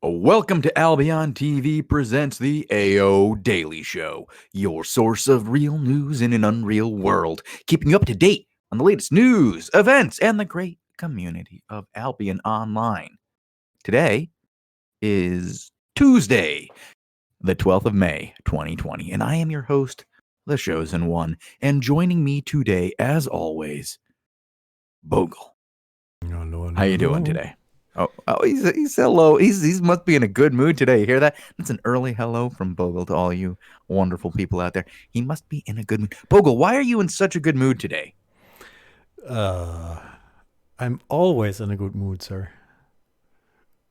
Welcome to Albion TV presents the AO Daily Show, your source of real news in an unreal world, keeping you up to date on the latest news, events, and the great community of Albion Online. Today is Tuesday, the 12th of May, 2020, and I am your host, the Shozen One, and joining me today, as always, Bogul. How you doing today? Oh, he's hello. He's must be in a good mood today. You hear that? That's an early hello from Bogle to all you wonderful people out there. He must be in a good mood. Bogle, why are you in such a good mood today? I'm always in a good mood, sir.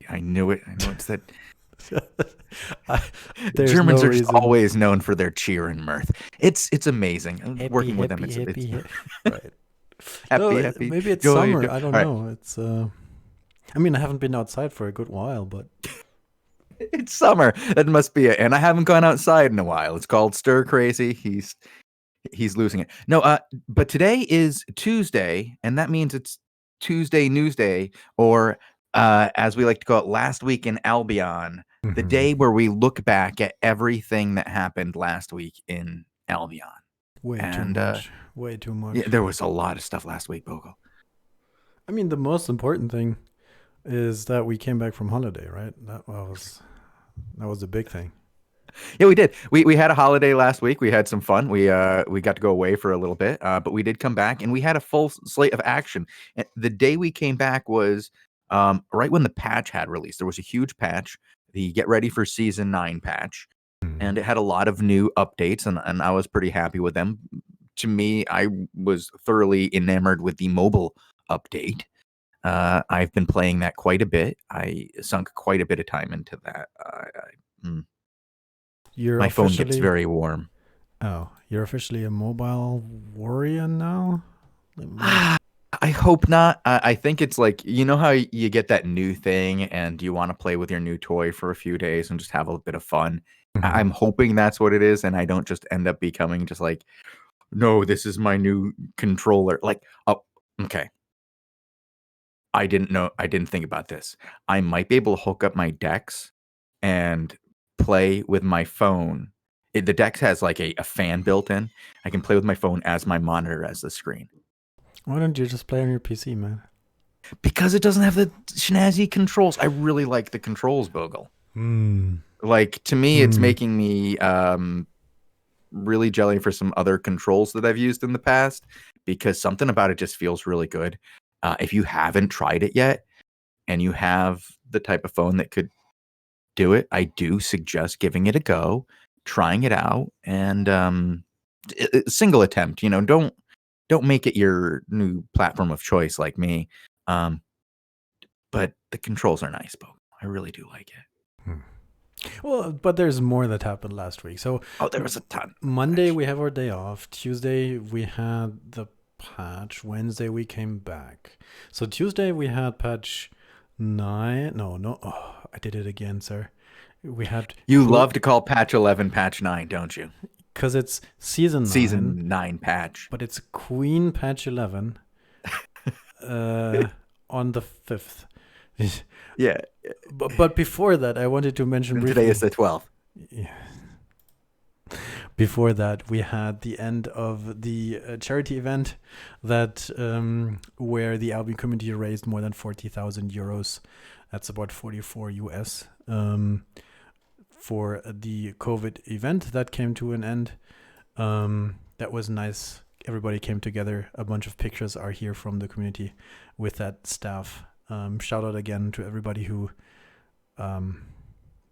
I knew it. I know it's that. There's Germans no are just reason. always known for their cheer and mirth. It's amazing. Working with them, it's right. happy. Maybe it's joy, summer. joy. I don't All right. know. It's I mean, I haven't been outside for a good while, but It's summer. That must be it. And I haven't gone outside in a while. It's called stir crazy. He's losing it. No, but today is Tuesday, and that means it's Tuesday News Day, or as we like to call it, last week in Albion, the day where we look back at everything that happened last week in Albion. way too much. Way too much. Yeah, there was a lot of stuff last week, Bogo. I mean, the most important thing is that we came back from holiday, right? That was the big thing. Yeah, we did. We had a holiday last week. We had some fun. We got to go away for a little bit, but we did come back and we had a full slate of action. And the day we came back was right when the patch had released. There was a huge patch, the Get Ready for Season 9 patch, and it had a lot of new updates, and I was pretty happy with them. To me, I was thoroughly enamored with the mobile update. I've been playing that quite a bit. I sunk quite a bit of time into that. My phone gets very warm. Oh, you're officially a mobile warrior now? I hope not. I think it's like, you know how you get that new thing and you want to play with your new toy for a few days and just have a bit of fun. I'm hoping that's what it is, and I don't just end up becoming just like, no, this is my new controller. Like, oh, okay. I didn't think about this. I might be able to hook up my Dex and play with my phone. The Dex has like a fan built in. I can play with my phone as my monitor as the screen. Why don't you just play on your PC, man? Because it doesn't have the snazzy controls. I really like the controls, Bogle. Like, to me, it's making me really jelly for some other controls that I've used in the past, because something about it just feels really good. If you haven't tried it yet and you have the type of phone that could do it, I do suggest giving it a go, trying it out, and single attempt. Don't make it your new platform of choice like me. But the controls are nice, Bo. I really do like it. Well, but there's more that happened last week. So there was a ton. Monday we have our day off. Tuesday we had the patch. Wednesday we came back. So Tuesday we had patch 9. No. Oh, I did it again, sir. We had. You love to call patch 11 patch 9, don't you? Because it's season 9 patch. But it's Queen patch 11 on the 5th. Yeah. But before that, I wanted to mention briefly. Today is the 12th. Yeah. Before that, we had the end of the charity event that where the Albion community raised more than 40,000 euros. That's about 44 US for the COVID event that came to an end. That was nice. Everybody came together. A bunch of pictures are here from the community with that staff. Shout out again to everybody who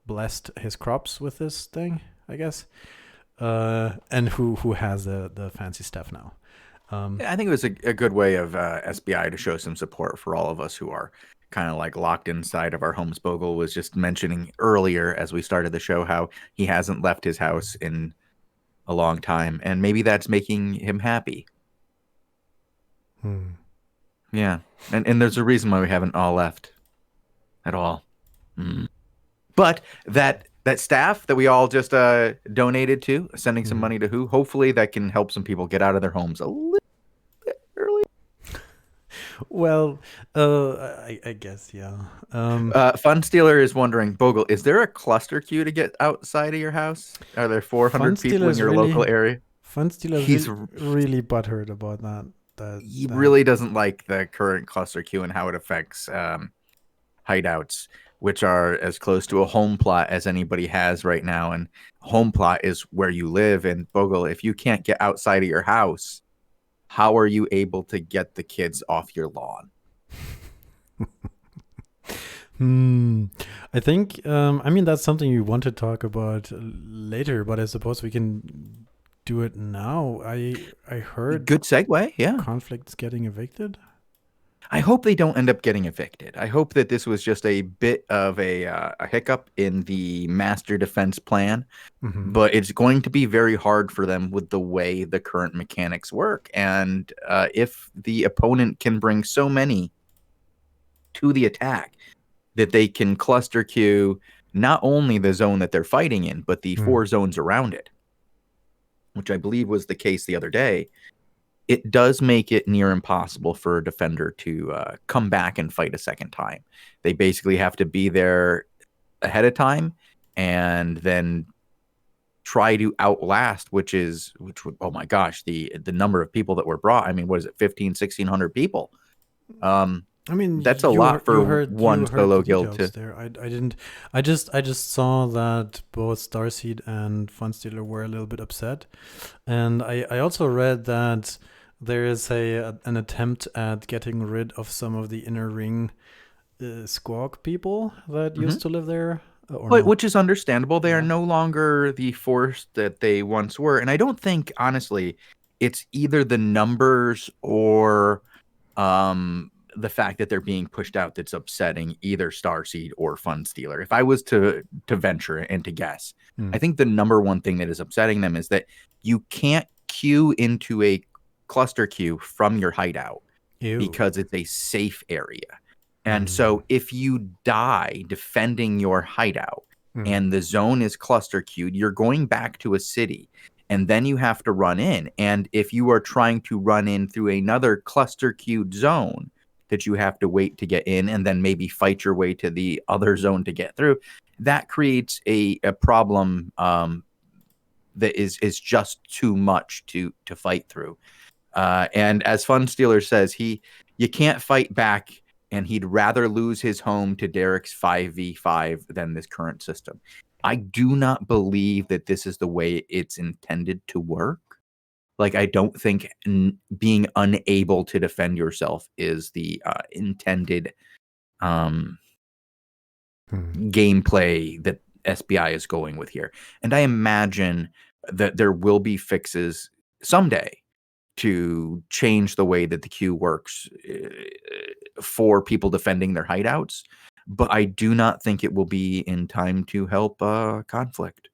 blessed his crops with this thing, I guess, and who has the fancy stuff now. I think it was a good way of SBI to show some support for all of us who are kind of like locked inside of our homes. Bogle was just mentioning earlier as we started the show how he hasn't left his house in a long time, and maybe that's making him happy. Yeah, and there's a reason why we haven't all left at all. But that staff that we all just donated to, sending some money to who, hopefully that can help some people get out of their homes a little bit early. Well, I guess, yeah. Fun Stealer is wondering, Bogle, is there a cluster queue to get outside of your house? Are there Fun 400 people in Stealer's your local really, area? Fun Stealer's He's really butthurt about that. That he that. really doesn't like the current cluster queue and how it affects hideouts, which are as close to a home plot as anybody has right now. And home plot is where you live. And Bogle, if you can't get outside of your house, how are you able to get the kids off your lawn? Hmm. I think. I mean, that's something you want to talk about later, but I suppose we can do it now. I heard Good segue. Yeah. conflicts getting evicted. I hope they don't end up getting evicted. I hope that this was just a bit of a hiccup in the master defense plan, Mm-hmm. but it's going to be very hard for them with the way the current mechanics work. And if the opponent can bring so many to the attack that they can cluster queue not only the zone that they're fighting in, but the 4 zones around it, which I believe was the case the other day, it does make it near impossible for a defender to come back and fight a second time. They basically have to be there ahead of time and then try to outlast, which oh my gosh, the number of people that were brought. I mean, what is it, 15, 1,600 people? I mean, That's a lot for you one heard the solo guild details to. there. I didn't. I just saw that both Starseed and Funstealer were a little bit upset, and I also read that there is an attempt at getting rid of some of the inner ring squawk people that Mhm. used to live there, or But no? which is understandable. They are Yeah. no longer the force that they once were. And I don't think, honestly, it's either the numbers or the fact that they're being pushed out that's upsetting either Starseed or Funstealer. If I was to venture and to guess, Hmm. I think the number one thing that is upsetting them is that you can't queue into a cluster queue from your hideout Ew. because it's a safe area. And Hmm. so if you die defending your hideout Hmm. and the zone is cluster queued, you're going back to a city and then you have to run in. And if you are trying to run in through another cluster queued zone that you have to wait to get in and then maybe fight your way to the other zone to get through, that creates a problem that is just too much to fight through. And as Fun Stealer says, you can't fight back, and he'd rather lose his home to Derek's 5v5 than this current system. I do not believe that this is the way it's intended to work. Like, I don't think being unable to defend yourself is the intended um, Hmm. gameplay that SBI is going with here. And I imagine that there will be fixes someday to change the way that the queue works for people defending their hideouts, but I do not think it will be in time to help conflict.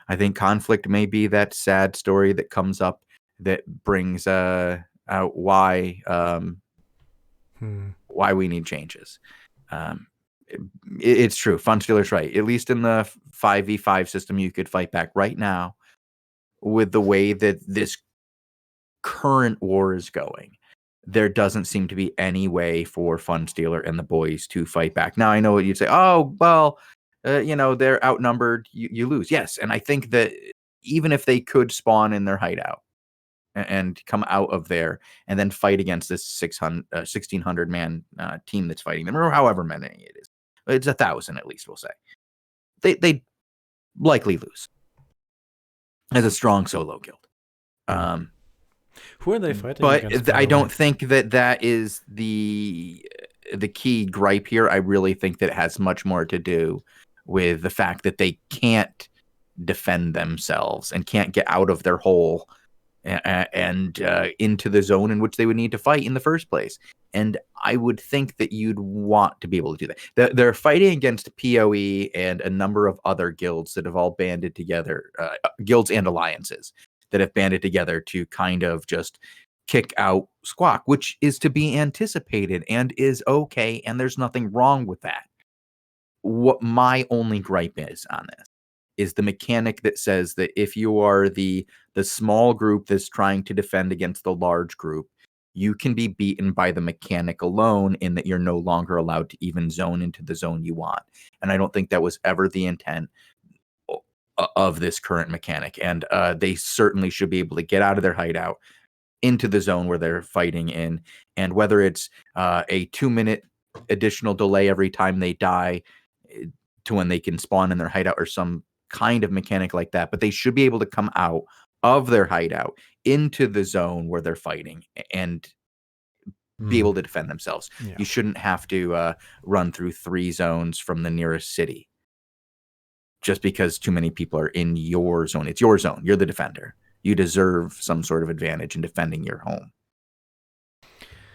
I think conflict may be that sad story that comes up that brings out Hmm. why we need changes. Um, it's true. Funstealer's right. At least in the 5v5 system, you could fight back right now with the way that this current war is going. There doesn't seem to be any way for Funstealer and the boys to fight back. Now, I know what you'd say. Oh, well, they're outnumbered. You lose. Yes. And I think that even if they could spawn in their hideout and come out of there and then fight against this 1,600 man team that's fighting them, or however many it is, it's 1,000 at least, we'll say. They likely lose as a strong solo guild. Hmm. Um, Who are they fighting but against, by I the way? don't think that is the key gripe here. I really think that it has much more to do with the fact that they can't defend themselves and can't get out of their hole and into the zone in which they would need to fight in the first place. And I would think that you'd want to be able to do that. They're fighting against PoE and a number of other guilds that have all banded together, guilds and alliances that have banded together to kind of just kick out Squawk, which is to be anticipated and is okay. And there's nothing wrong with that. What my only gripe is on this is the mechanic that says that if you are the small group that's trying to defend against the large group, you can be beaten by the mechanic alone in that you're no longer allowed to even zone into the zone you want. And I don't think that was ever the intent of this current mechanic. And they certainly should be able to get out of their hideout into the zone where they're fighting in. And whether it's a 2-minute additional delay every time they die to when they can spawn in their hideout or some kind of mechanic like that, but they should be able to come out of their hideout into the zone where they're fighting and be able to defend themselves. Yeah. You shouldn't have to run through 3 zones from the nearest city just because too many people are in your zone. It's your zone. You're the defender. You deserve some sort of advantage in defending your home.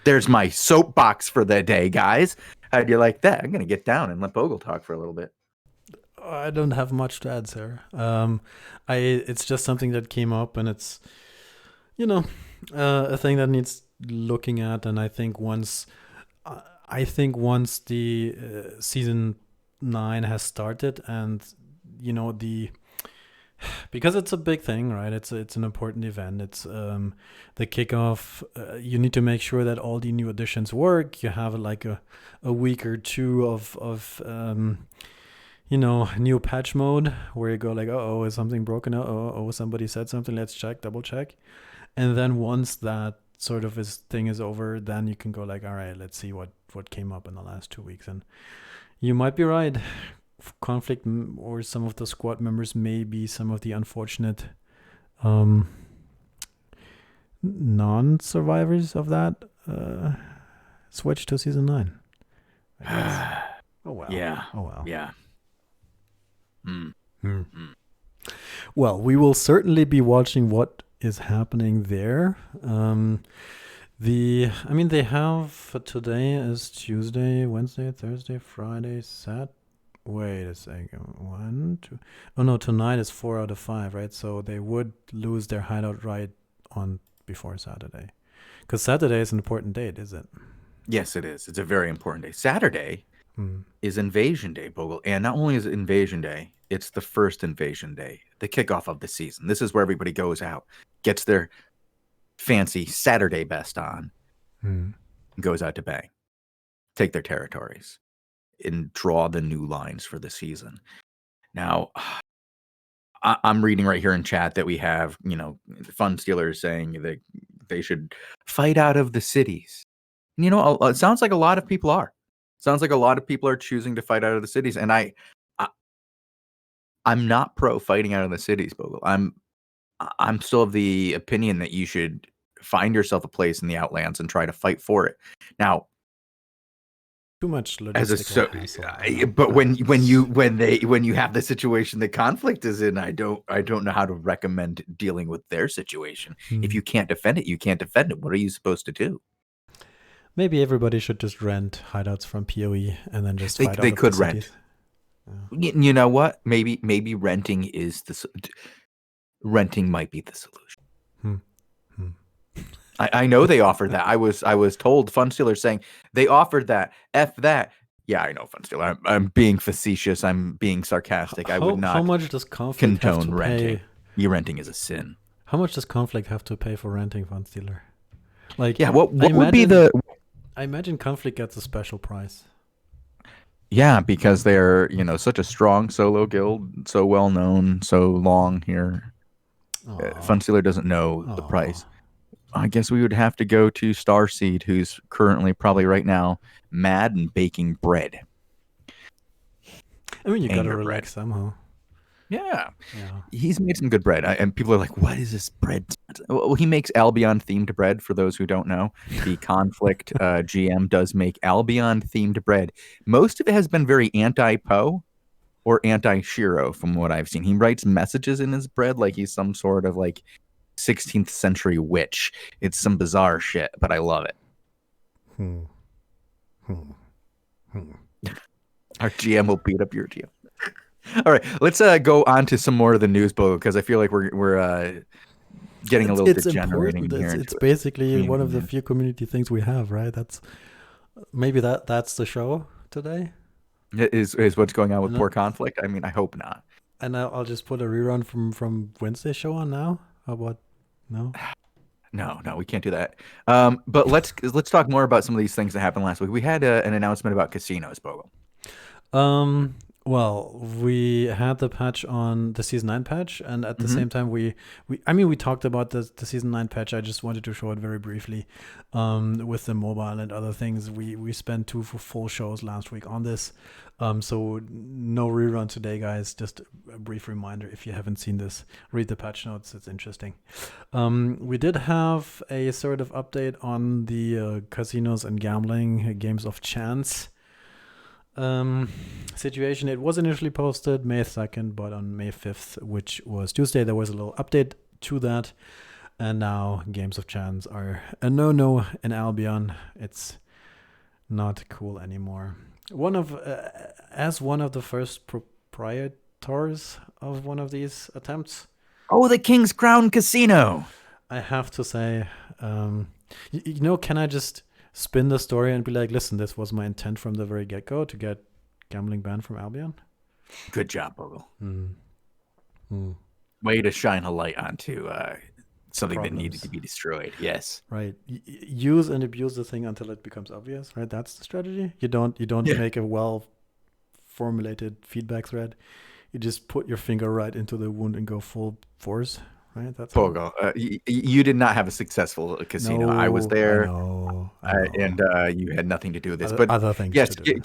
There's my soapbox for the day, guys. How'd you like that? I'm going to get down and let Bogul talk for a little bit. I don't have much to add, sir. It's just something that came up, and it's, a thing that needs looking at. And I think once the season 9 has started, and because it's a big thing, right? It's an important event. It's the kickoff. You need to make sure that all the new additions work. You have like a week or two of new patch mode where you go like, oh, is something broken? Oh, somebody said something. Let's double check. And then once that sort of thing is over, then you can go like, all right, let's see what came up in the last 2 weeks. And you might be right. Conflict or some of the squad members may be some of the unfortunate non-survivors of that switch to season 9. Oh well. Yeah. Oh well. Yeah. Well, we will certainly be watching what is happening there. They have today is Tuesday, Wednesday, Thursday, Friday, Saturday. Wait a second. 1, 2. Oh no, tonight is 4 out of 5, right? So they would lose their hideout right on before Saturday, because Saturday is an important date, is it? Yes, it is. It's a very important day. Saturday is Invasion Day, Bogul. And not only is it Invasion Day, it's the first Invasion Day, the kickoff of the season. This is where everybody goes out, gets their fancy Saturday best on, and goes out to bang, take their territories, and draw the new lines for the season. Now, I'm reading right here in chat that we have, Fun Stealers saying that they should fight out of the cities. It sounds like a lot of people are. Sounds like a lot of people are choosing to fight out of the cities, and I'm not pro fighting out of the cities, Bogle. I'm still of the opinion that you should find yourself a place in the Outlands and try to fight for it. Now, too much logistical hassle. But when you have the situation that conflict is in, I don't know how to recommend dealing with their situation. If you can't defend it, you can't defend it. What are you supposed to do? Maybe everybody should just rent hideouts from PoE and then just fight out they could the rent. Yeah. You know what? Maybe renting might be the solution. I know they offered that. I was told, Fun Stealer saying they offered that. F that. Yeah, I know, Fun Stealer. I'm being facetious. I'm being sarcastic. I would not. How much does conflict have to renting. pay? Renting is a sin. How much does conflict have to pay for renting, Fun Stealer? Like, yeah, what would be the? I imagine conflict gets a special price. Yeah, because they're such a strong solo guild, so well known, so long here. Fun Stealer doesn't know the price. I guess we would have to go to Starseed, who's currently probably right now mad and baking bread. I mean, you gotta relax somehow. Yeah. He's made some good bread. And people are like, what is this bread? Well, he makes Albion themed bread, for those who don't know. The Conflict GM does make Albion themed bread. Most of it has been very anti-Poe or anti-Shiro from what I've seen. He writes messages in his bread like he's some sort of 16th century witch. It's some bizarre shit, but I love it. Our GM will beat up your GM. All right, let's go on to some more of the news, Bo, because I feel like we're getting a little degenerating here. It's basically one of the few community things we have, right? That's the show today. Is what's going on with poor conflict? I mean, I hope not. And I'll just put a rerun from Wednesday's show on now. How about no? No, we can't do that. But let's talk more about some of these things that happened last week. We had an announcement about casinos, Bogle. Um, well, we had the patch on the season 9 patch, and at the Hmm. same time, we talked about the season 9 patch. I just wanted to show it very briefly. With the mobile and other things, we spent two full shows last week on this. So no rerun today, guys. Just a brief reminder: if you haven't seen this, read the patch notes. It's interesting. We did have a sort of update on the casinos and gambling games of chance situation. It was initially posted May 2nd, but on May 5th, which was Tuesday, there was a little update to that. And now games of chance are a no in Albion. It's not cool anymore. As one of the first proprietors of one of these attempts, Oh, the King's Crown Casino. I have to say, can I just spin the story and be like, listen, this was my intent from the very get-go to get gambling banned from Albion? Good job, Bogle. Mm. Way to shine a light onto something that needed Problems. to be destroyed. Yes. Right. Use and abuse the thing until it becomes obvious, right? That's the strategy. You don't Yeah. make a well formulated feedback thread. You just put your finger right into the wound and go full force, right? That's how. Bogle, you did not have a successful casino. I was No, I there, know. and you had nothing to do with this. Other, But other things yes, to do.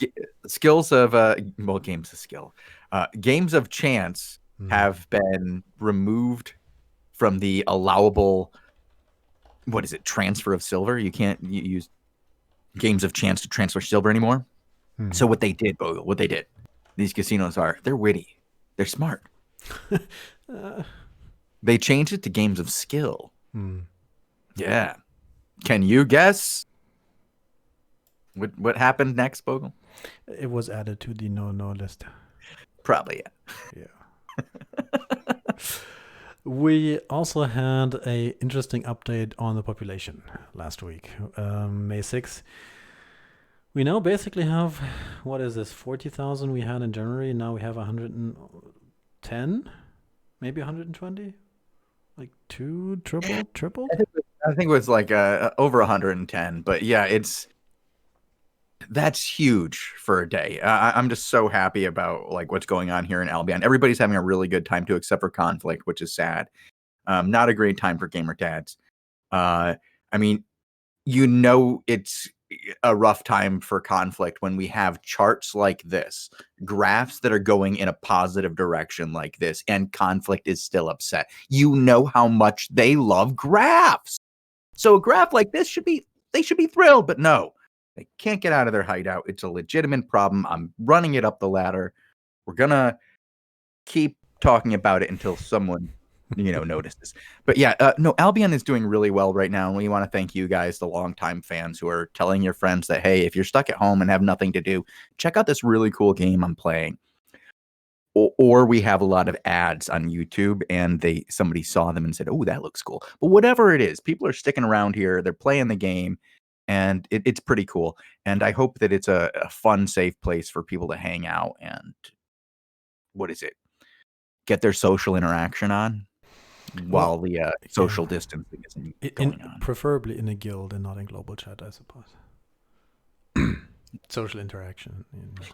skills of games of skill, games of chance have been removed from the allowable. What is it? Transfer of silver. You can't use games of chance to transfer silver anymore. So what they did, Bogle, what they did, these casinos they're witty, they're smart. They changed it to games of skill. Yeah. Can you guess what happened next, Bogle? It was added to the no list. Probably, Yeah. We also had a interesting update on the population last week, May 6th. We now basically have, what is this, 40,000 we had in January. Now we have 110, maybe 120, like triple. I think it was like over 110, but yeah, that's huge for a day. I'm just so happy about like what's going on here in Albion. Everybody's having a really good time too, except for conflict, which is sad. Not a great time for gamer dads. I mean, it's a rough time for conflict when we have charts like this, graphs that are going in a positive direction like this, and conflict is still upset. You know how much they love graphs. So a graph like this they should be thrilled, but no, they can't get out of their hideout. It's a legitimate problem. I'm running it up the ladder. We're gonna keep talking about it until someone notices. But yeah, no, Albion is doing really well right now, and we want to thank you guys, the longtime fans who are telling your friends that, hey, if you're stuck at home and have nothing to do, check out this really cool game I'm playing. Or we have a lot of ads on YouTube, and somebody saw them and said, oh, that looks cool. But whatever it is, people are sticking around here. They're playing the game, and it's pretty cool. And I hope that it's a fun, safe place for people to hang out and, what is it, get their social interaction on while the social distancing is going on. Preferably in a guild and not in global chat, I suppose. Social interaction.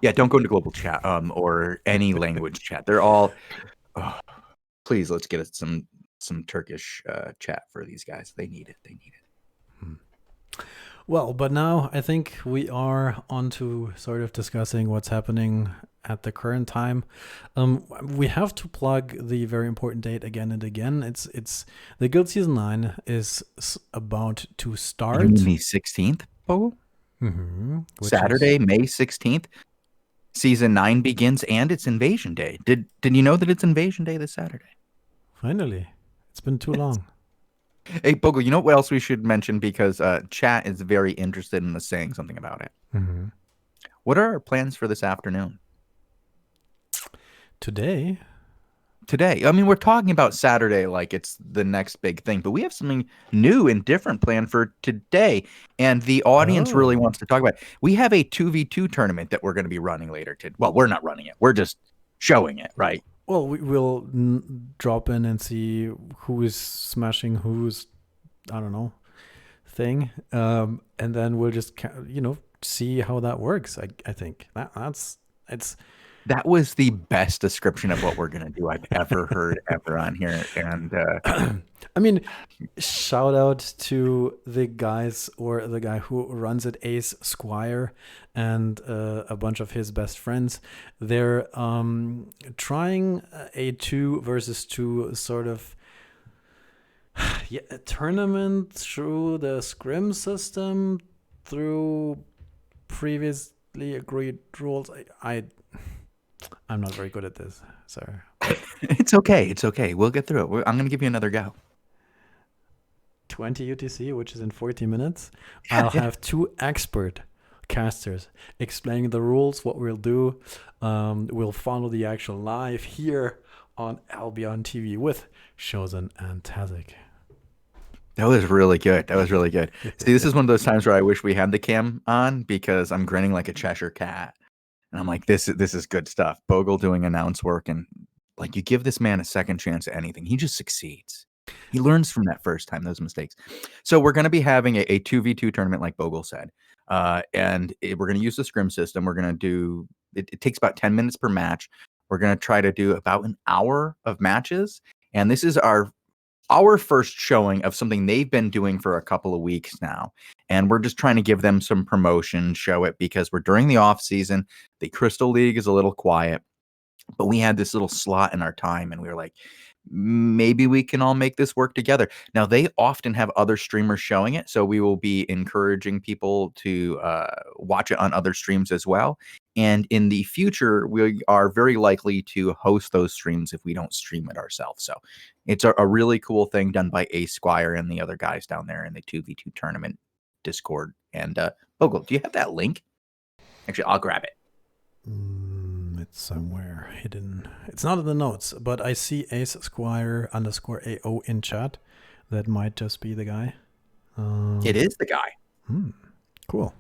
Yeah, don't go into global chat or any language chat. They're all. Oh, please, let's get some Turkish chat for these guys. They need it. They need it. Well, but now I think we are on to sort of discussing what's happening at the current time. We have to plug the very important date again and again. It's the Guild Season 9 is about to start. You mean the 16th, Bogle? Saturday, May 16th. Season 9 begins, and it's Invasion Day. Did you know that it's Invasion Day this Saturday? Finally. It's been too long. Hey, Bogle, you know what else we should mention? Because chat is very interested in us saying something about it. What are our plans for this afternoon? Today? I mean, we're talking about Saturday like it's the next big thing, but we have something new and different planned for today, and the audience really wants to talk about it. We have a 2v2 tournament that we're going to be running later. Well, we're not running it. We're just showing it, right? Well, we'll drop in and see who is smashing who's I don't know, thing. And then we'll just, see how that works. I think that's it's. That was the best description of what we're gonna do I've ever heard ever on here. And I mean, shout out to the guys or the guy who runs it, Ace Squire, and a bunch of his best friends. They're trying a 2 versus 2 sort of a tournament through the scrim system, through previously agreed rules. I'm not very good at this, so it's okay. It's okay. We'll get through it. I'm gonna give you another go. 20 UTC, which is in 40 minutes. Yeah, I'll yeah. have 2 expert casters explaining the rules, what we'll do. We'll follow the actual live here on Albion TV with Shozen and Tazik. That was really good. That was really good. See, this is one of those times where I wish we had the cam on because I'm grinning like a Cheshire cat. And I'm like, this is good stuff. Bogul doing announce work, and like you give this man a second chance at anything, he just succeeds. He learns from that first time, those mistakes. So we're going to be having a 2v2 tournament, like Bogul said, and we're going to use the scrim system. We're going to do it takes about 10 minutes per match. We're going to try to do about an hour of matches, and this is our first showing of something they've been doing for a couple of weeks now. And we're just trying to give them some promotion, show it, because we're during the off season. The Crystal League is a little quiet, but we had this little slot in our time and we were like, maybe we can all make this work together. Now, they often have other streamers showing it, so we will be encouraging people to watch it on other streams as well. And in the future, we are very likely to host those streams if we don't stream it ourselves. So it's a really cool thing done by Ace Squire and the other guys down there in the 2v2 tournament Discord. And Bogul, do you have that link? Actually, I'll grab it. It's somewhere hidden. It's not in the notes, but I see Ace Squire _AO in chat. That might just be the guy. It is the guy. Cool.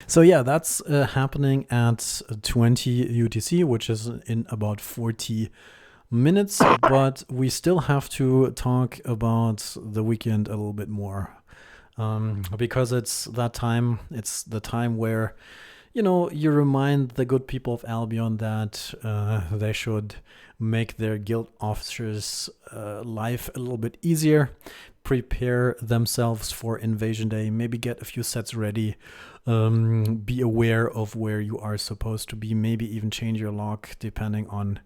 So yeah, that's happening at 20 UTC, which is in about 40 minutes. But we still have to talk about the weekend a little bit more, because it's that time. It's the time where, you remind the good people of Albion that they should make their guild officers' life a little bit easier, prepare themselves for Invasion Day, maybe get a few sets ready, be aware of where you are supposed to be, maybe even change your lock depending on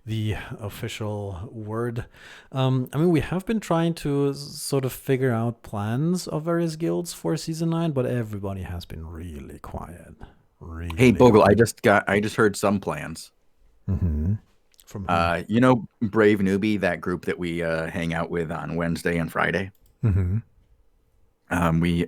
the official word. We have been trying to sort of figure out plans of various guilds for Season 9, but everybody has been really quiet. Hey, Bogul, I just heard some plans. Mm-hmm. From who? Brave Newbie, that group that we hang out with on Wednesday and Friday. Mm-hmm.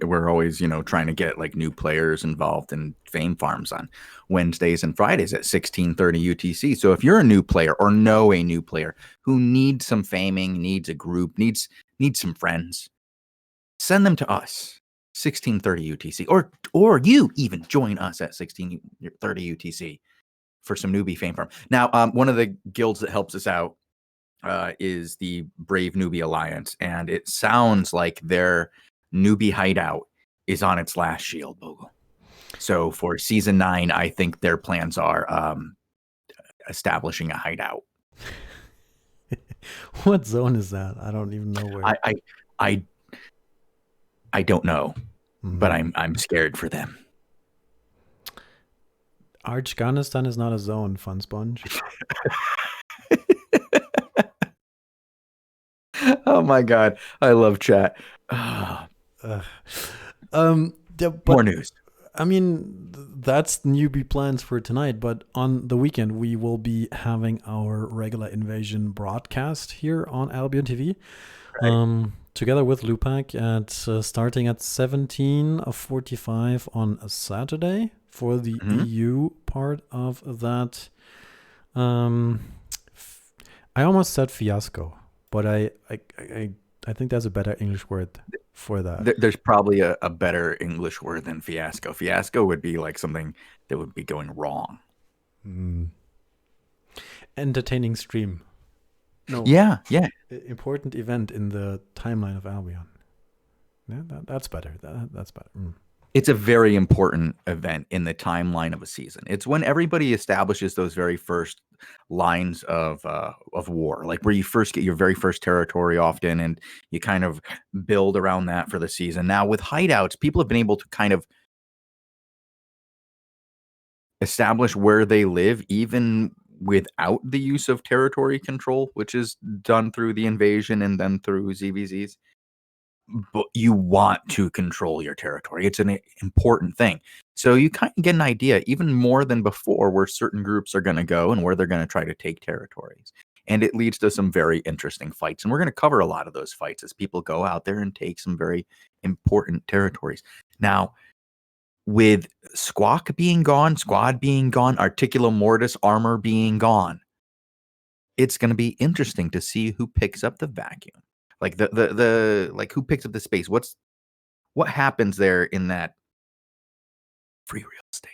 We're always, trying to get like new players involved in fame farms on Wednesdays and Fridays at 16:30 UTC. So if you're a new player or know a new player who needs some faming, needs a group, needs some friends, send them to us. 16:30 UTC, or you even join us at 16:30 UTC for some newbie fame farm. Now, one of the guilds that helps us out is the Brave Newbie Alliance, and it sounds like their newbie hideout is on its last shield, Bogul. So for Season 9, I think their plans are establishing a hideout. What zone is that? I don't even know where. I don't know, but I'm scared for them. Archghanistan is not a zone, Fun Sponge. Oh my god, I love chat. More news. That's newbie plans for tonight, but on the weekend we will be having our regular Invasion broadcast here on Albion TV. Right. Together with Lupac at starting at 17:45 on a Saturday for the EU part of that. I almost said fiasco, but I think there's a better English word for that. There's probably a better English word than fiasco. Fiasco would be like something that would be going wrong. Entertaining stream. No, Yeah, yeah. important event in the timeline of Albion. Yeah, that's better. That's better. It's a very important event in the timeline of a season. It's when everybody establishes those very first lines of war, like where you first get your very first territory often, and you kind of build around that for the season. Now with hideouts, people have been able to kind of establish where they live even without the use of territory control, which is done through the invasion and then through ZVZs. But you want to control your territory. It's an important thing. So you kind of get an idea, even more than before, where certain groups are going to go and where they're going to try to take territories. And it leads to some very interesting fights. And we're going to cover a lot of those fights as people go out there and take some very important territories. Now, with Squawk being gone, Squad being gone, Articulum Mortis armor being gone, it's going to be interesting to see who picks up the vacuum. Like the like who picks up the space? What happens there in that free real estate?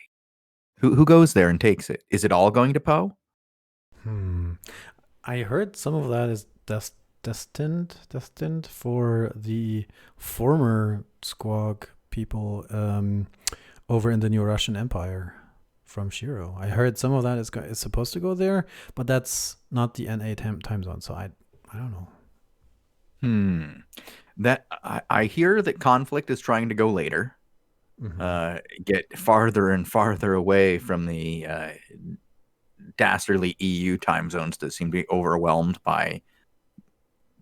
Who goes there and takes it? Is it all going to Poe? I heard some of that is destined for the former Squawk people over in the new Russian Empire from Shiro. I heard some of that is supposed to go there, but that's not the NA time zone, so I don't know. That I hear that Conflict is trying to go later, get farther and farther away from the dastardly EU time zones that seem to be overwhelmed by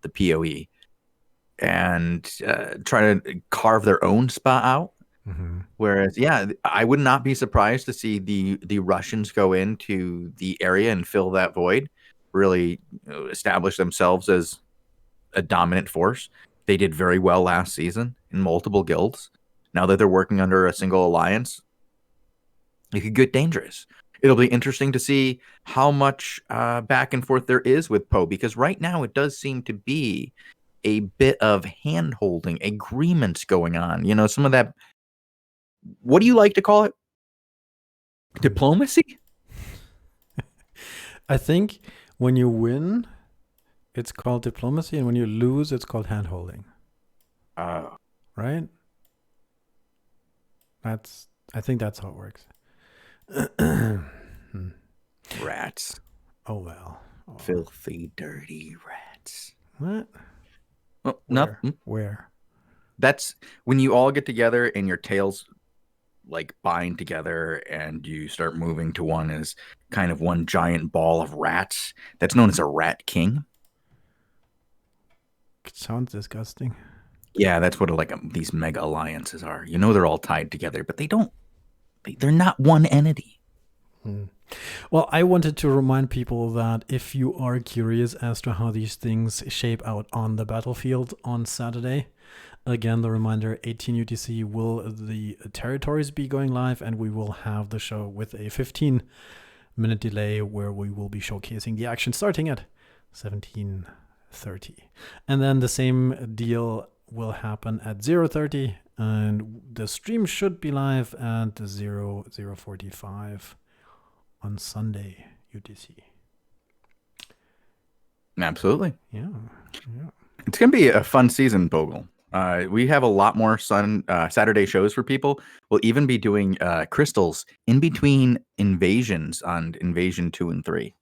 the PoE, and try to carve their own spot out. Whereas, yeah, I would not be surprised to see the Russians go into the area and fill that void, really establish themselves as a dominant force. They did very well last season in multiple guilds. Now that they're working under a single alliance, it could get dangerous. It'll be interesting to see how much back and forth there is with Poe, because right now it does seem to be a bit of hand-holding, agreements going on. You know, some of that, what do you like to call it? Diplomacy? I think when you win, it's called diplomacy, and when you lose, it's called hand-holding. Right? I think that's how it works. Rats. Oh, well. Oh. Filthy, dirty rats. What? Well, Where? That's when you all get together and your tails like bind together and you start moving to one as kind of one giant ball of rats. That's known as a rat king. It sounds disgusting. Yeah, that's what these mega alliances are. You know, they're all tied together, but they're not one entity. Well, I wanted to remind people that if you are curious as to how these things shape out on the battlefield on Saturday, again, the reminder, 18 UTC will the territories be going live, and we will have the show with a 15-minute delay where we will be showcasing the action starting at 17:30. And then the same deal will happen at 0:30, and the stream should be live at 0:45 on Sunday UTC. Absolutely. Yeah. It's going to be a fun season, Bogul. We have a lot more Saturday shows for people. We'll even be doing crystals in between invasions on Invasion 2 and 3.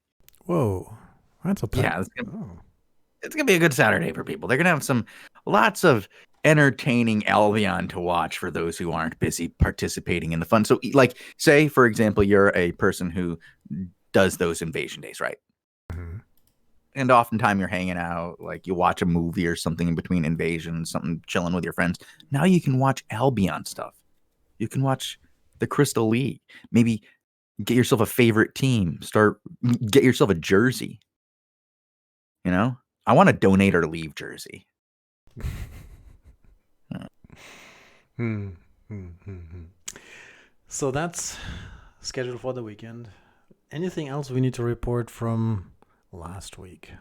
Whoa. That's a plan. Yeah, it's going to be a good Saturday for people. They're going to have lots of entertaining Albion to watch for those who aren't busy participating in the fun. So, like, say, for example, you're a person who does those invasion days, right? And oftentimes you're hanging out, like you watch a movie or something in between invasions, something chilling with your friends. Now you can watch Albion stuff. You can watch the Crystal League. Maybe get yourself a favorite team. Get yourself a jersey. You know? I want a donate or leave jersey. So that's scheduled for the weekend. Anything else we need to report from last week?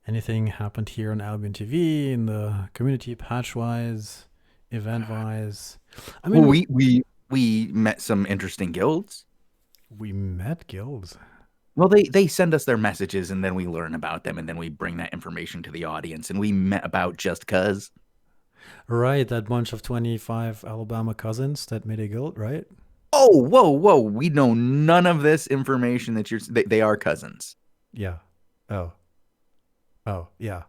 Anything happened here on Albion TV in the community, patch-wise, event-wise? I mean, we met some interesting guilds. We met guilds. Well, they send us their messages, and then we learn about them, and then we bring that information to the audience, and we met about just cuz. Right, that bunch of 25 Alabama cousins that made a guild, right? Oh, whoa, whoa! We know none of this information that they are cousins. Yeah. Oh. Oh, yeah.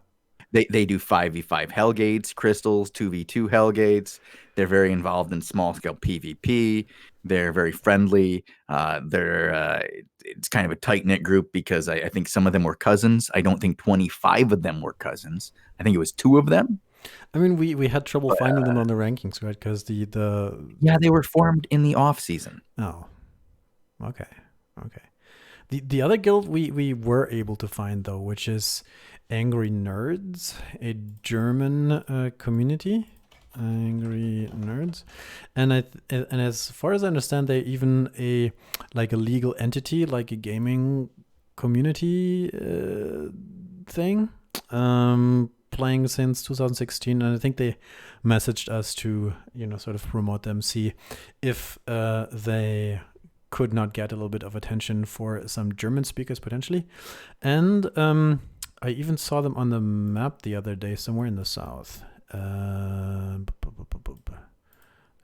They do 5v5 Hellgates, crystals, 2v2 Hellgates. They're very involved in small scale PvP. They're very friendly. It's kind of a tight knit group because I think some of them were cousins. I don't think 25 of them were cousins. I think it was 2 of them. I mean, we had trouble finding them on the rankings, right? Because Yeah, they were formed in the off season. Oh, okay, okay. The other guild we were able to find though, which is Angry Nerds, a German community. Angry Nerds, and and as far as I understand, they even a legal entity, like a gaming community thing, playing since 2016, and I think they messaged us to sort of promote them, see if they could not get a little bit of attention for some German speakers potentially, and I even saw them on the map the other day somewhere in the south.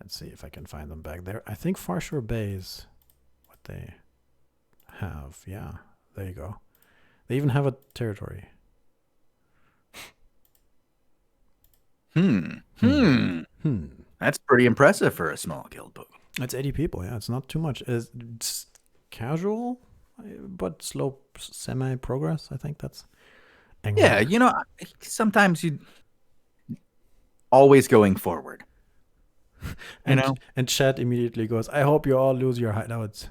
Let's see if I can find them back there. I think Farshore Bay is what they have. Yeah, there you go. They even have a territory. That's pretty impressive for a small guild book. It's 80 people. Yeah, it's not too much. It's casual, but slow semi-progress. I think that's. Yeah, sometimes you always going forward. And chat immediately goes, I hope you all lose your hideouts.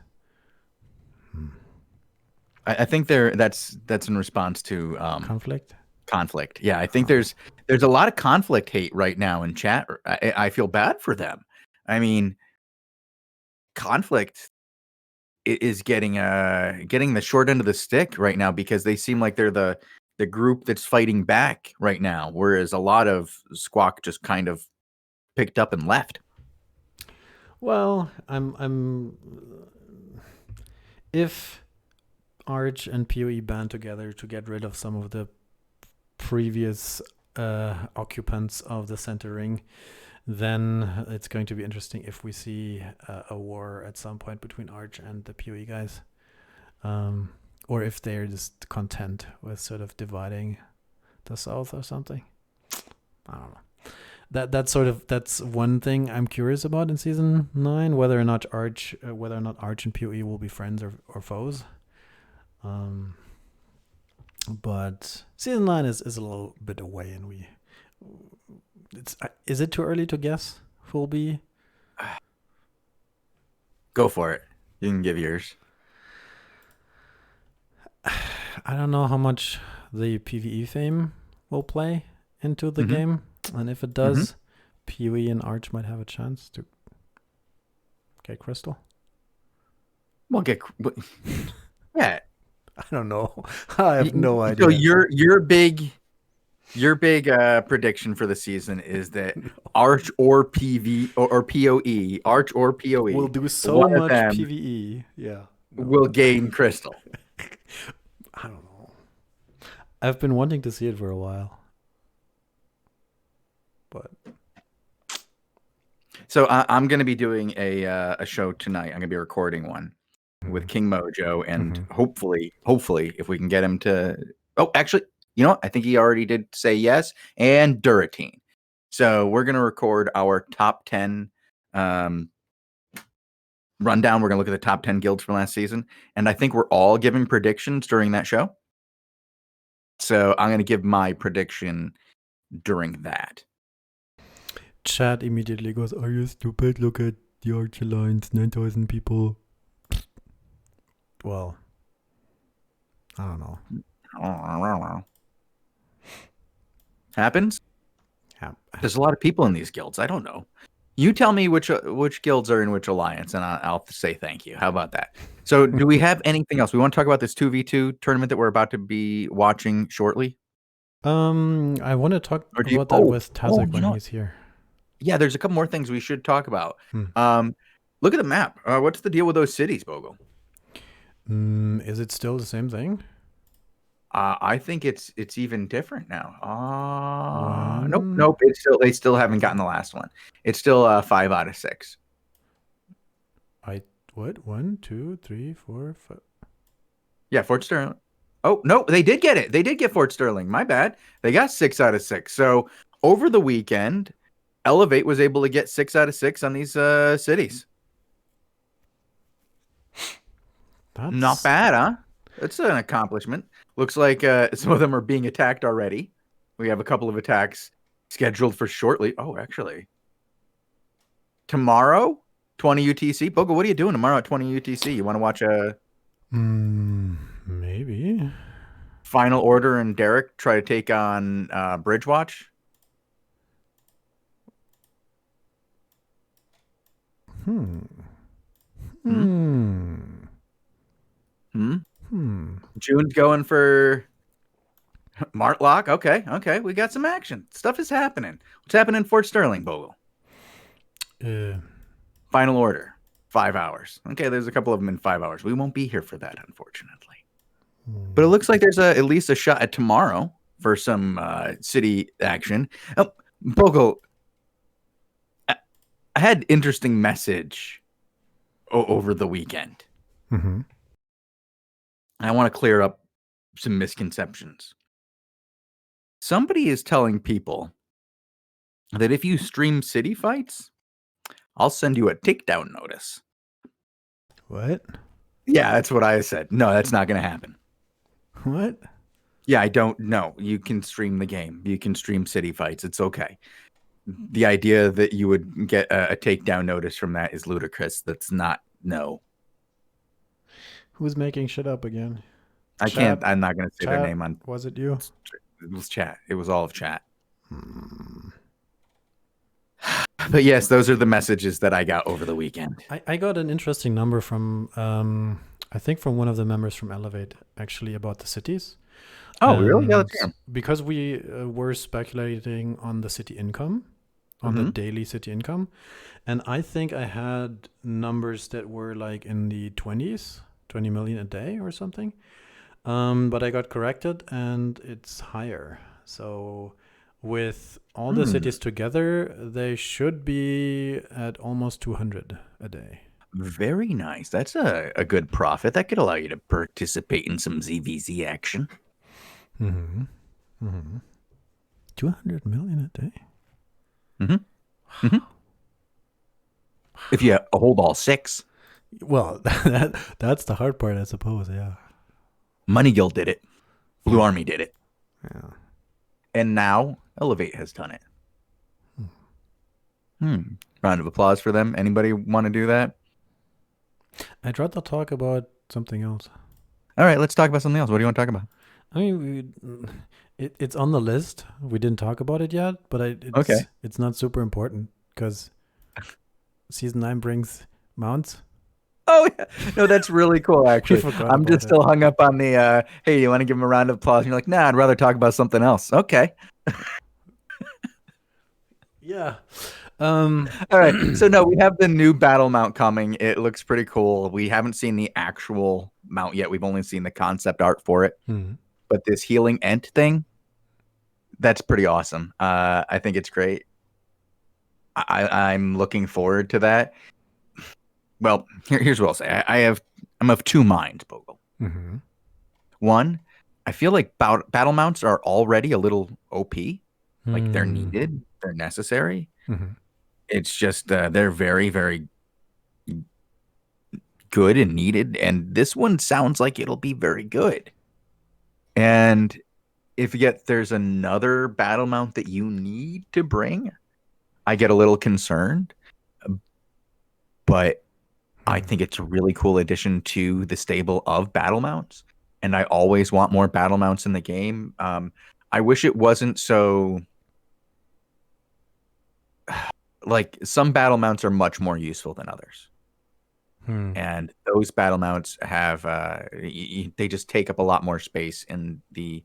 I think that's in response to conflict. Yeah, I think there's a lot of conflict hate right now in chat. I feel bad for them. I mean, conflict is getting the short end of the stick right now because they seem like they're the group that's fighting back right now, whereas a lot of Squawk just kind of picked up and left. Well, if Arch and PoE band together to get rid of some of the previous occupants of the center ring, then it's going to be interesting if we see a war at some point between Arch and the PoE guys. Or if they're just content with sort of dividing the South or something. I don't know. That's one thing I'm curious about in season 9, whether or not Arch and PoE will be friends or foes. But season 9 is a little bit away, and is it too early to guess who will be? Go for it. You can give yours. I don't know how much the PvE fame will play into the game, and if it does, PoE and Arch might have a chance to get Crystal. Well, yeah. I don't know. I have no idea. So your big prediction for the season is that Arch or PoE, Arch or PoE will do so much PvE. Yeah, will gain Crystal. I don't know. I've been wanting to see it for a while, but so I'm going to be doing a show tonight. I'm going to be recording one with King Mojo, and hopefully, if we can get him to. Oh, actually, I think he already did say yes, and Duratine. So we're going to record our top 10 rundown. We're going to look at the top 10 guilds from last season, and I think we're all giving predictions during that show. So I'm going to give my prediction during that. Chat immediately goes, "Are you stupid? Look at the Arch Alliance, 9,000 people." Well, I don't know. Happens? There's a lot of people in these guilds. I don't know. You tell me which guilds are in which alliance, and I'll say thank you. How about that? So do we have anything else? We want to talk about this 2v2 tournament that we're about to be watching shortly? I want to talk about that with Tazek when he's here. Yeah, there's a couple more things we should talk about. Look at the map. What's the deal with those cities, Bogul? Is it still the same thing? I think it's even different now. Nope, One. nope. They still haven't gotten the last one. It's still 5 out of 6. I what? One, two, three, four, five. Yeah, Fort Sterling. Oh no, they did get it. They did get Fort Sterling. My bad. They got 6 out of 6. So over the weekend, Elevate was able to get 6 out of 6 on these cities. Not That's bad, huh? That's an accomplishment. Looks like some of them are being attacked already. We have a couple of attacks scheduled for shortly. Oh, actually, tomorrow, 20 UTC. Bogul, what are you doing tomorrow at 20 UTC? You want to watch a maybe. Final Order and Derek try to take on Bridgewatch? Hmm. Hmm? Hmm. Hmm? Hmm. June's going for Martlock. Okay, okay. We got some action. Stuff is happening. What's happening in Fort Sterling, Bogul? Uh, Final Order, 5 hours. Okay, there's a couple of them in 5 hours. We won't be here for that, unfortunately. But it looks like there's at least a shot at tomorrow for some city action. Oh, Bogle, I had interesting message over the weekend. mm-hmm. I want to clear up some misconceptions. Somebody is telling people that if you stream city fights, I'll send you a takedown notice. What? Yeah, that's what I said. No, that's not going to happen. What? Yeah, I don't know. You can stream the game. You can stream city fights. It's okay. The idea that you would get a takedown notice from that is ludicrous. That's not, no. Who's making shit up again? I Chat. can't, I'm not going to say their Chat. name on, Was it you? it was chat. It was all of chat. Hmm. But yes, those are the messages that I got over the weekend. I got an interesting number from I think from one of the members from Elevate actually about the cities. Oh, really? Yeah, let's hear 'em. Because we were speculating on the city income, on the Mhm. daily city income, and I think I had numbers that were like in the 20s, 20 million a day or something. But I got corrected and it's higher. So with all the cities together, they should be at almost 200 a day. Very nice. That's a good profit. That could allow you to participate in some ZVZ action. Mm-hmm. Mm-hmm. 200 million a day? Mm-hmm. Mm-hmm. If you hold all 6. Well, that's the hard part, I suppose. Yeah. Money Guild did it. Blue Army did it. Yeah. And now Elevate has done it. Round of applause for them. Anybody want to do that? I'd rather talk about something else. All right, let's talk about something else. What do you want to talk about? I mean, it's on the list. We didn't talk about it yet, but it's not super important because season 9 brings mounts. Oh, yeah. No, that's really cool, actually. forgot I'm about just it. still hung up on the, hey, you want to give him a round of applause? And you're like, nah, I'd rather talk about something else. Okay. Yeah. All right. So, no, we have the new battle mount coming. It looks pretty cool. We haven't seen the actual mount yet. We've only seen the concept art for it. But this healing ent thing, that's pretty awesome. I think it's great. I'm looking forward to that. Well, here's what I'll say. I'm of two minds, Bogle. Mm-hmm. One, I feel like battle mounts are already a little OP. Like they're needed, they're necessary. Mm-hmm. It's just they're very, very good and needed. And this one sounds like it'll be very good. And if yet there's another battle mount that you need to bring, I get a little concerned. But I think it's a really cool addition to the stable of battle mounts. And I always want more battle mounts in the game. I wish it wasn't so like some battle mounts are much more useful than others. And those battle mounts have they just take up a lot more space in the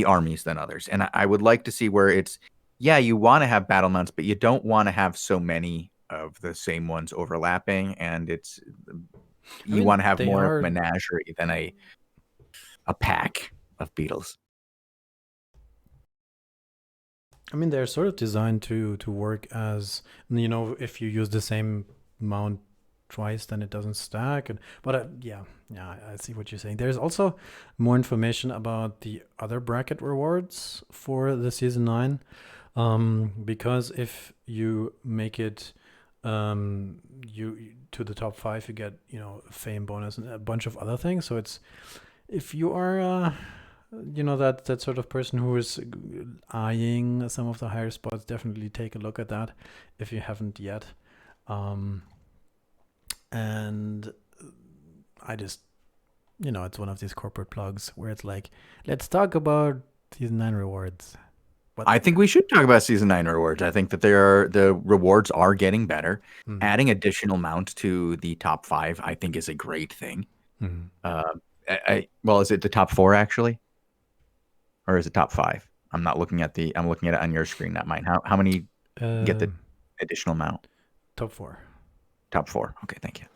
armies than others. And I would like to see where it's you want to have battle mounts, but you don't want to have so many of the same ones overlapping, and it's I You mean, want to have they more of are. a menagerie than a pack of beetles. I mean, they're sort of designed to work as, if you use the same mount twice, then it doesn't stack. But yeah, I see what you're saying. There's also more information about the other bracket rewards for the season 9. Because if you make it, you to the top 5, you get fame bonus and a bunch of other things. So it's, if you are that sort of person who is eyeing some of the higher spots, definitely take a look at that if you haven't yet. And I just, it's one of these corporate plugs where it's like, let's talk about these 9 rewards. But I think we should talk about season 9 rewards. I think that the rewards are getting better. Adding additional mounts to the top 5, I think, is a great thing. Well, is it the top 4 actually, or is it top 5? I'm looking at it on your screen, not mine. How many get the additional mount? Top 4. Top 4. Okay, thank you.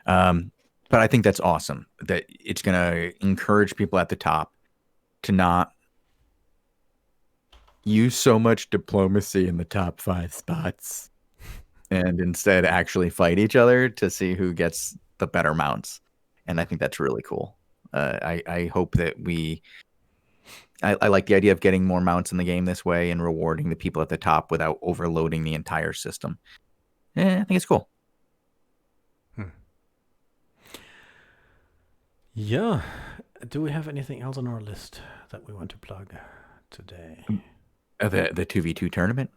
But I think that's awesome. That it's gonna encourage people at the top to not use so much diplomacy in the top 5 spots, and instead actually fight each other to see who gets the better mounts. And I think that's really cool. I hope that I like the idea of getting more mounts in the game this way and rewarding the people at the top without overloading the entire system. I think it's cool. Yeah. Do we have anything else on our list that we want to plug today? The 2v2 tournament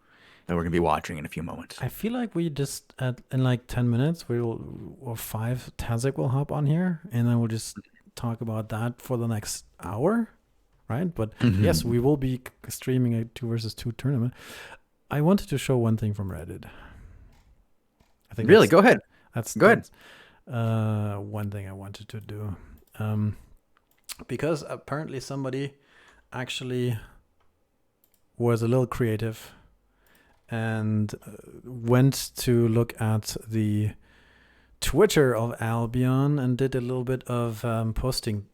that we're going to be watching in a few moments. I feel like we just, in like 10 minutes, or 5, Tazek will hop on here, and then we'll just talk about that for the next hour, right? But yes, we will be streaming a 2 versus 2 tournament. I wanted to show one thing from Reddit. I think really, go ahead. Go ahead. One thing I wanted to do. Because apparently somebody actually was a little creative and went to look at the Twitter of Albion and did a little bit of posting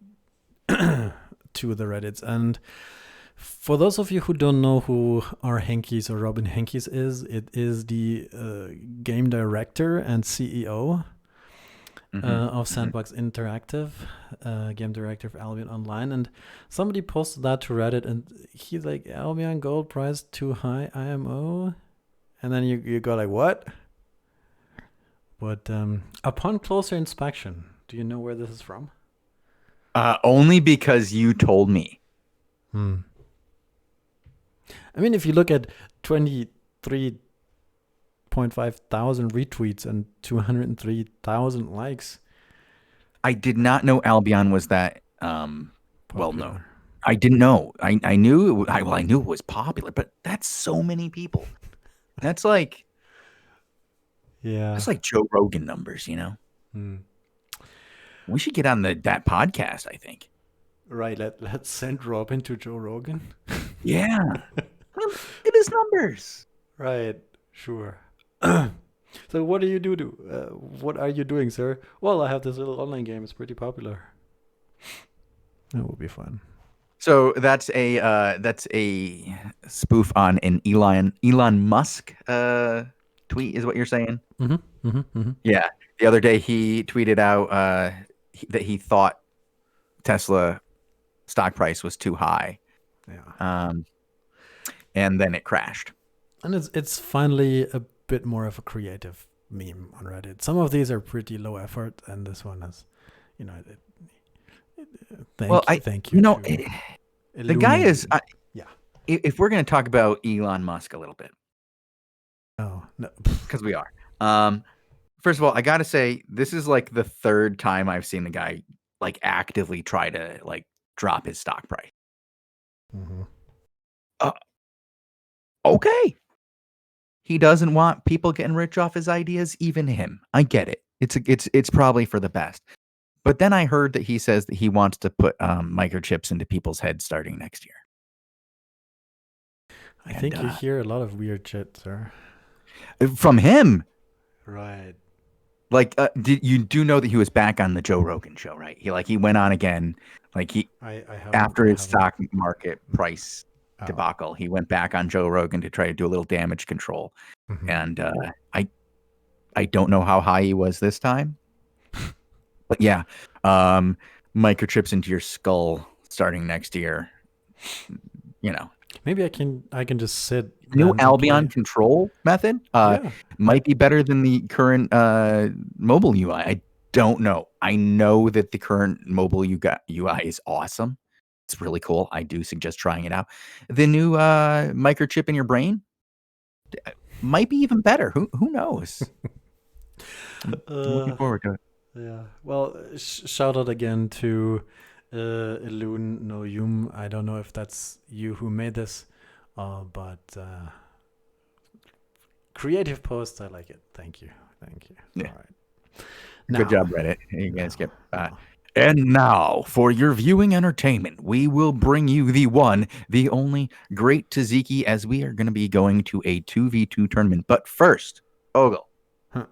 to the Reddits. And for those of you who don't know who R. Henkes or Robin Henkes is, it is the game director and CEO of Sandbox Interactive, game director of Albion Online. And somebody posted that to Reddit, and he's like, Albion gold price too high, IMO. And then you go like, what? But upon closer inspection, do you know where this is from? Only because you told me. I mean, if you look at 23.5 thousand retweets and 203,000 likes. I did not know Albion was that well known. I didn't know. I knew I knew it was popular, but that's so many people. That's like that's like Joe Rogan numbers, We should get on that podcast, I think. Right, let's send Robin to Joe Rogan. Yeah. Look at his numbers. Right, sure. So what do you do? What are you doing, sir? Well, I have this little online game. It's pretty popular. That would be fun. So that's a spoof on an Elon Musk tweet, is what you're saying? Yeah. The other day he tweeted out that he thought Tesla stock price was too high. Yeah. And then it crashed. And it's finally a bit more of a creative meme on Reddit. Some of these are pretty low effort, and this one is, thank you. The guy is. If we're going to talk about Elon Musk a little bit. Oh no, because we are. First of all, I got to say this is like the third time I've seen the guy like actively try to like drop his stock price. Okay. He doesn't want people getting rich off his ideas, even him. I get it. It's probably for the best. But then I heard that he says that he wants to put microchips into people's heads starting next year. I think you hear a lot of weird shit, sir. From him. Right. Did you do know that he was back on the Joe Rogan show, right? He went on again, like he I haven't. after I his haven't. stock market price Oh. debacle, he went back on Joe Rogan to try to do a little damage control, Mhm. and I don't know how high he was this time, but yeah, microchips into your skull starting next year. You know, Maybe I can just sit new then and Albion play. control method Yeah. might be better than the current mobile UI. I don't know. I know that the current mobile UI is awesome. It's really cool. I do suggest trying it out. The new microchip in your brain might be even better. Who knows? I'm looking Uh, forward to it. yeah. Well, shout out again to Elon no Yum. I don't know if that's you who made this, but creative post. I like it. Thank you. Thank you. Yeah. All right. Good Now. job, Reddit. You guys Now. get Now. And now, for your viewing entertainment, we will bring you the one, the only great Taziki, as we are going to be going to a 2v2 tournament. But first, Bogul. Huh.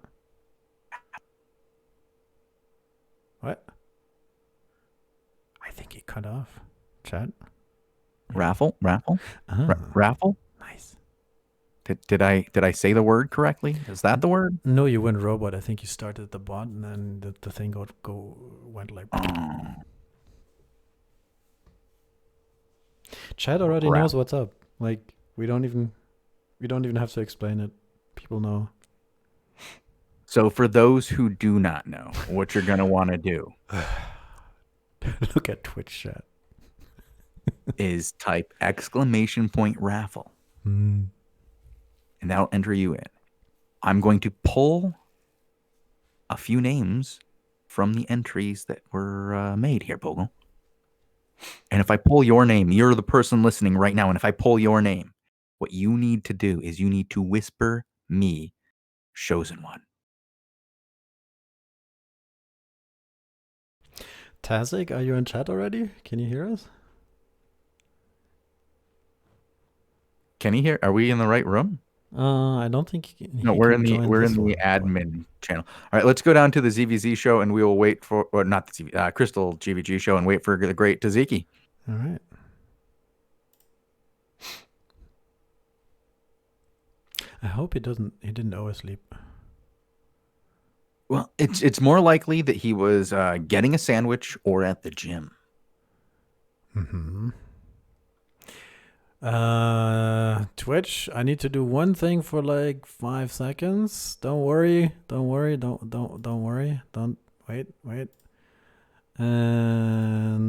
What? I think it cut off. Chat. Raffle? Ah, Raffle? nice. Did I say the word correctly? Is that the word? No, you went robot. I think you started the bot and then the thing went like. Chat already Crap. knows what's up. Like we don't even have to explain it. People know. So for those who do not know what you're going to want to do Look at Twitch chat. is type ! Raffle. Mm. And that'll enter you in. I'm going to pull a few names from the entries that were made here, Bogul. And if I pull your name, you're the person listening right now. And if I pull your name, what you need to do is you need to whisper me, Shozen one. Tazik, are you in chat already? Can you hear us? Can he hear? Are we in the right room? I don't think he No, he we're can in the join we're this in the one, but- admin channel. All right, let's go down to the ZVZ show and we will wait for, or not the ZV, Crystal GVG show and wait for the great Taziki. All right. I hope he didn't oversleep. Well, it's more likely that he was getting a sandwich or at the gym. Mm-hmm. Twitch, I need to do one thing for like 5 seconds. Don't worry. Don't worry. Don't worry. Don't wait. And